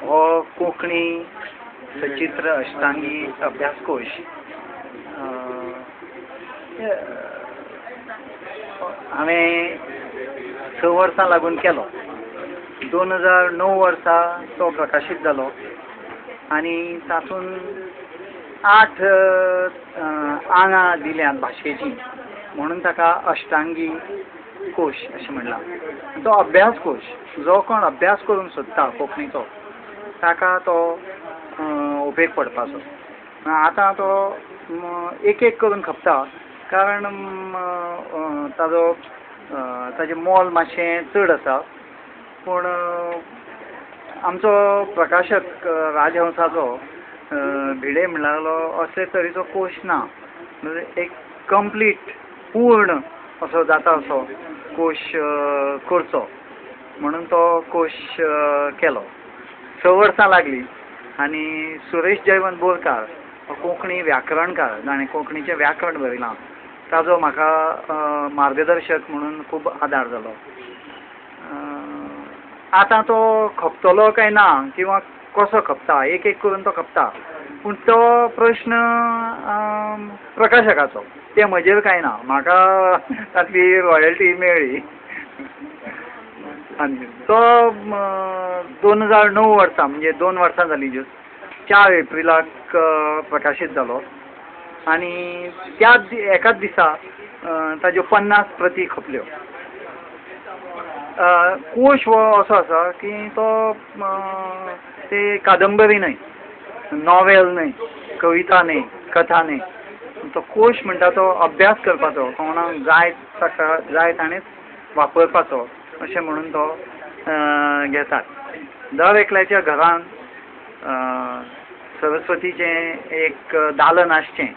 हो कोंकणी सचित्र अष्टांगी अभ्यासकोश हांवें 6 वर्सां लागून केलो. 2009 वर्सा तो प्रकाशीत जालो आनी तातूंत 8 आंगां दिल्यात भाशेचीं म्हणून ताका अष्टांगी कोश अशें म्हणलां. तो अभ्यासकोश जो कोण अभ्यास करूंक सोदता कोंकणीचो ताका तो उपेग पडपाचो. आतां तो एक एक करून खपता कारण ताजें मोल मातशें चड आसा. पूण आमचो प्रकाशक राजहंसाचो भिडे म्हणटालो असले तरेचो कोश ना. म्हणजे एक कंप्लीट पूर्ण असो जाता असो कोश करचो म्हणून तो कोश केलो. 6 वर्सां लागलीं आनी सुरेश जयवंत बोरकार हो कोंकणी व्याकरणकार जाणें कोंकणीचें व्याकरण बरयलां ताजो म्हाका मार्गदर्शक म्हणून खूब आदार जालो. आतां तो खपतलो काय ना किंवा कसो खपता एक एक करून तो खपता पूण तो प्रश्न प्रकाशकाचो तें म्हजेर कांय ना. म्हाका तातली रॉयल्टी मेळ्ळी आनी तो 2009 वर्सा म्हणजे 2 वर्सां जालीं जस्ट 4 एप्रिलाक प्रकाशीत जालो आनी त्याच एकाच दिसा ताज्यो 50 प्रती खपल्यो. कोश हो असो आसा की तो ते कादंबरी न्हय, नॉवेल न्हय, कविता न्हय, कथा न्हय. तो कोश म्हणटा तो अभ्यास करपाचो कोणाक जाय ताका जाय ताणें वापरपाचो अशें म्हणून तो घेतात. दर एकल्याच्या घरान सरस्वतीचें एक दालन आसचें.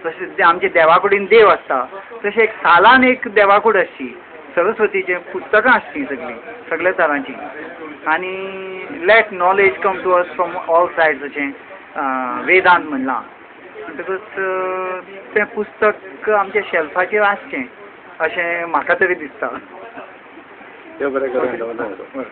तशें आमचे देवाकुडीन देव आसता तशें एक सालान एक देवाकूड आसची. सरस्वतीचें पुस्तकां आसचीं सगळ्या तरांचीं आनी let knowledge come to us from all sides अशें वेदांत म्हणलां. म्हणटकच तें पुस्तक आमच्या शेल्फाचेर आसचें अशें म्हाका तरी दिसता. देव बरें करूं.